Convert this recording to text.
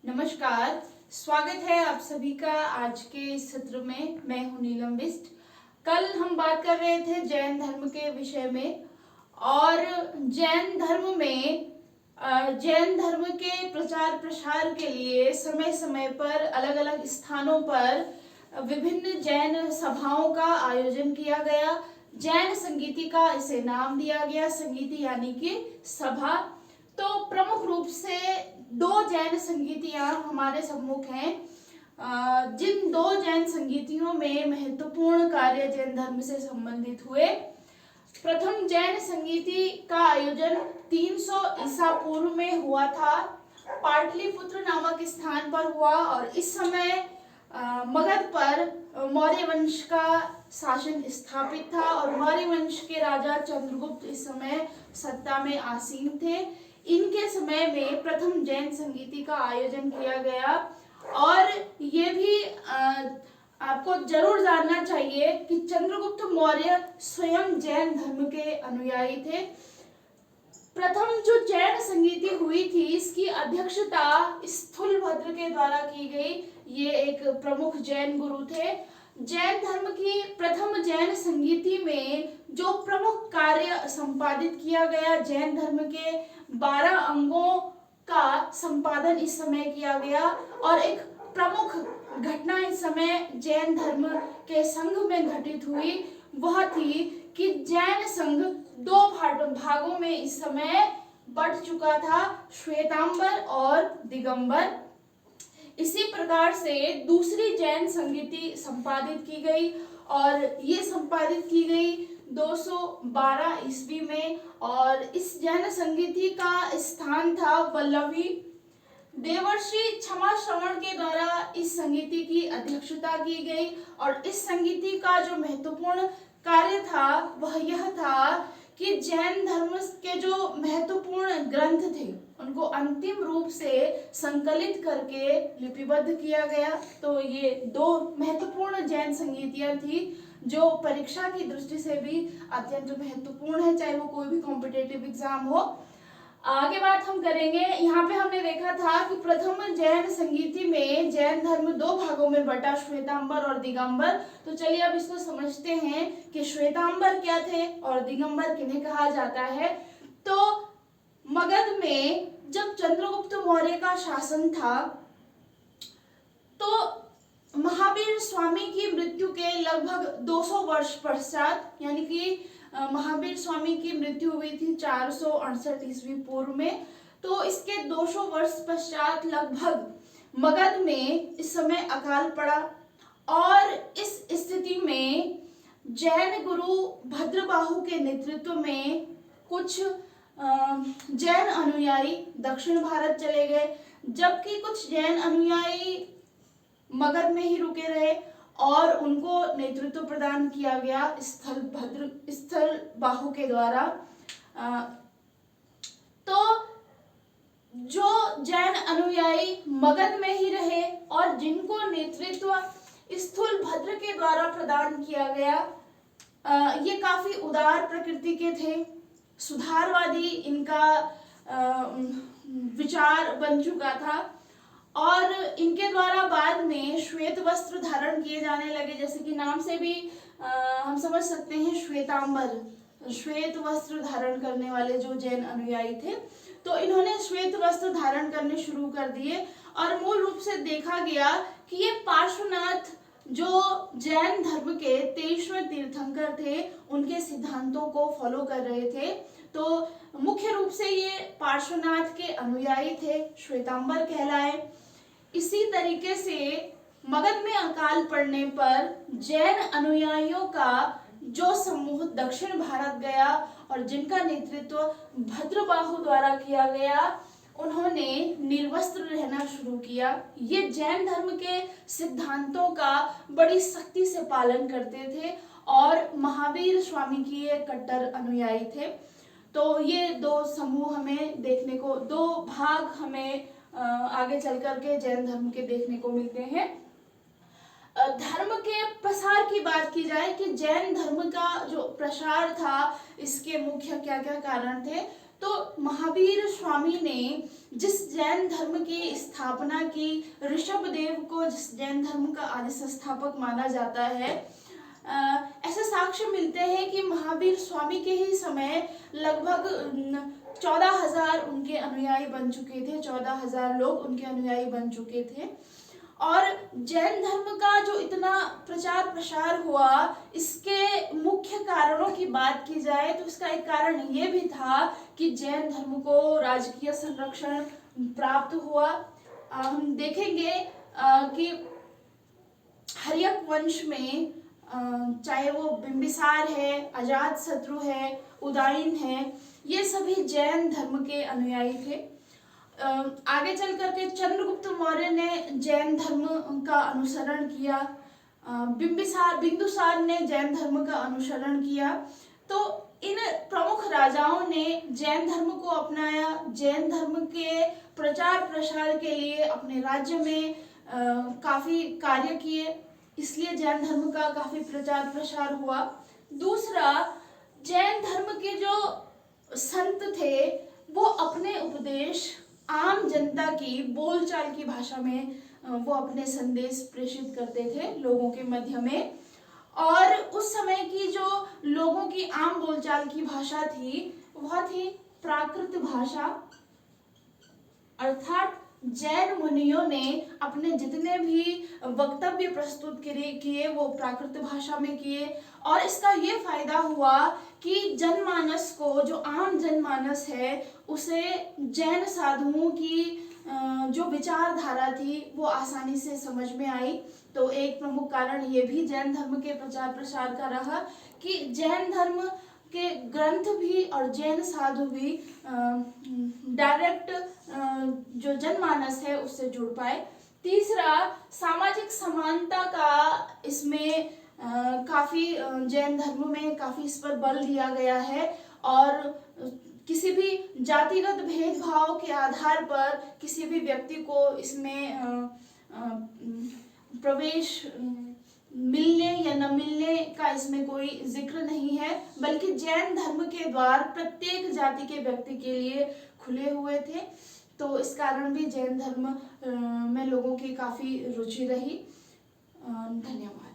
नमस्कार। स्वागत है आप सभी का आज के इस सत्र में। मैं हूं नीलम बिष्ट। कल हम बात कर रहे थे जैन धर्म के विषय में और जैन धर्म में जैन धर्म के प्रचार प्रसार के लिए समय समय पर अलग अलग स्थानों पर विभिन्न जैन सभाओं का आयोजन किया गया। जैन संगीति का इसे नाम दिया गया, संगीति यानी कि सभा। तो प्रमुख रूप से दो जैन संगीतियां हमारे सम्मुख हैं। जिन दो जैन संगीतियों में महत्वपूर्ण कार्य जैन धर्म से संबंधित हुए। प्रथम जैन संगीति का आयोजन 300 ईसा पूर्व में हुआ था, पाटलिपुत्र नामक स्थान पर हुआ और इस समय मगध पर मौर्य वंश का शासन स्थापित था और मौर्य वंश के राजा चंद्रगुप्त इस समय सत्ता में आसीन थे। इनके समय में प्रथम जैन संगीति का आयोजन किया गया और ये भी आपको जरूर जानना चाहिए कि चंद्रगुप्त मौर्य स्वयं जैन धर्म के अनुयायी थे। प्रथम जो जैन संगीति हुई थी इसकी अध्यक्षता स्थूलभद्र के द्वारा की गई। ये एक प्रमुख जैन गुरु थे। जैन धर्म की प्रथम जैन संगीति में जो प्रमुख कार्य संपादित किया गया, जैन धर्म के 12 अंगों का संपादन इस समय किया गया और एक प्रमुख घटना इस समय जैन धर्म के संघ में घटित हुई। वह थी कि जैन संघ दो भागों में इस समय बंट चुका था, श्वेतांबर और दिगंबर। इसी प्रकार से दूसरी जैन संगीति संपादित की गई और ये संपादित की गई 212 ईस्वी में और इस जैन संगीति का स्थान था वल्लभी। देवर्षि क्षमा श्रवण के द्वारा इस संगीति की अध्यक्षता की गई और इस संगीति का जो महत्वपूर्ण कार्य था वह यह था कि जैन धर्म के जो महत्वपूर्ण ग्रंथ थे उनको अंतिम रूप से संकलित करके लिपिबद्ध किया गया। तो ये दो महत्वपूर्ण जैन संगीतियां थी जो परीक्षा की दृष्टि से भी अत्यंत महत्वपूर्ण है, चाहे वो कोई भी कॉम्पिटिटिव एग्जाम हो। आगे बात हम करेंगे। यहाँ पे हमने देखा था कि प्रथम जैन संगीति में जैन धर्म दो भागों में बटा, श्वेतांबर और दिगंबर। तो चलिए अब इसको समझते हैं कि श्वेतांबर क्या थे और दिगंबर किन्हें कहा जाता है। तो मगध में जब चंद्रगुप्त मौर्य का शासन था तो महावीर स्वामी की मृत्यु के लगभग 200 वर्ष पश्चात, यानी कि महावीर स्वामी की मृत्यु हुई थी 468 ईस्वी पूर्व में, तो इसके 200 वर्ष पश्चात लगभग मगध में इस समय अकाल पड़ा और इस स्थिति में जैन गुरु भद्रबाहु के नेतृत्व में कुछ जैन अनुयायी दक्षिण भारत चले गए, जबकि कुछ जैन अनुयायी मगध में ही रुके रहे और उनको नेतृत्व प्रदान किया गया स्थल बाहु के द्वारा। तो जो जैन अनुयायी मगध में ही रहे और जिनको नेतृत्व स्थूलभद्र के द्वारा प्रदान किया गया, ये काफी उदार प्रकृति के थे, सुधारवादी इनका विचार बन चुका था और इनके द्वारा बाद में श्वेत वस्त्र धारण किए जाने लगे। जैसे कि नाम से भी हम समझ सकते हैं, श्वेतांबर, श्वेत वस्त्र धारण करने वाले जो जैन अनुयायी थे, तो इन्होंने श्वेत वस्त्र धारण करने शुरू कर दिए और मूल रूप से देखा गया कि ये पार्श्वनाथ जो जैन धर्म के 23वें तीर्थंकर थे उनके सिद्धांतों को फॉलो कर रहे थे। तो मुख्य रूप से ये पार्श्वनाथ के अनुयायी थे, श्वेतांबर कहलाए। इसी तरीके से मगध में अकाल पड़ने पर जैन अनुयायियों का जो समूह दक्षिण भारत गया और जिनका नेतृत्व भद्रबाहु द्वारा किया गया, उन्होंने निर्वस्त्र रहना शुरू किया। ये जैन धर्म के सिद्धांतों का बड़ी सख्ती से पालन करते थे और महावीर स्वामी की ये कट्टर अनुयायी थे। तो ये दो समूह हमें देखने को, दो भाग हमें आगे चल करके जैन धर्म के देखने को मिलते हैं। धर्म के प्रसार की बात की जाए कि जैन धर्म का जो प्रसार था इसके मुख्य क्या क्या कारण थे, तो महावीर स्वामी ने जिस जैन धर्म की स्थापना की, ऋषभदेव को जिस जैन धर्म का आदि संस्थापक माना जाता है, ऐसे साक्ष्य मिलते हैं कि महावीर स्वामी के ही समय लगभग 14,000 उनके अनुयायी बन चुके थे, 14,000 लोग उनके अनुयायी बन चुके थे। और जैन धर्म का जो इतना प्रचार प्रसार हुआ, इसके मुख्य कारणों की बात की जाए तो इसका एक कारण ये भी था कि जैन धर्म को राजकीय संरक्षण प्राप्त हुआ। हम देखेंगे कि हर्यक वंश में चाहे वो बिंबिसार है, अजातशत्रु है, उदयन है, ये सभी जैन धर्म के अनुयायी थे। आगे चल करके चंद्रगुप्त मौर्य ने जैन धर्म का अनुसरण किया, बिंदुसार ने जैन धर्म का अनुसरण किया। तो इन प्रमुख राजाओं ने जैन धर्म को अपनाया, जैन धर्म के प्रचार प्रसार के लिए अपने राज्य में काफी कार्य किए, इसलिए जैन धर्म का काफी प्रचार प्रसार हुआ। दूसरा, जैन धर्म के जो संत थे वो अपने उपदेश आम जनता की बोलचाल की भाषा में वो अपने संदेश प्रेषित करते थे लोगों के मध्य में। और उस समय की जो लोगों की आम बोलचाल की भाषा थी वह थी प्राकृत भाषा, अर्थात जैन मुनियों ने अपने जितने भी वक्तव्य प्रस्तुत किए वो प्राकृत भाषा में किए। और इसका ये फायदा हुआ कि जनमानस को, जो आम जनमानस है, उसे जैन साधुओं की जो विचारधारा थी वो आसानी से समझ में आई। तो एक प्रमुख कारण ये भी जैन धर्म के प्रचार प्रसार का रहा कि जैन धर्म के ग्रंथ भी और जैन साधु भी डायरेक्ट जो जनमानस है उससे जुड़ पाए। तीसरा, सामाजिक समानता का इसमें काफी जैन धर्म में काफी इस पर बल दिया गया है और किसी भी जातिगत भेदभाव के आधार पर किसी भी व्यक्ति को इसमें प्रवेश मिलने या न मिलने का इसमें कोई जिक्र नहीं है, बल्कि जैन धर्म के द्वार प्रत्येक जाति के व्यक्ति के लिए खुले हुए थे। तो इस कारण भी जैन धर्म में लोगों की काफी रुचि रही। धन्यवाद।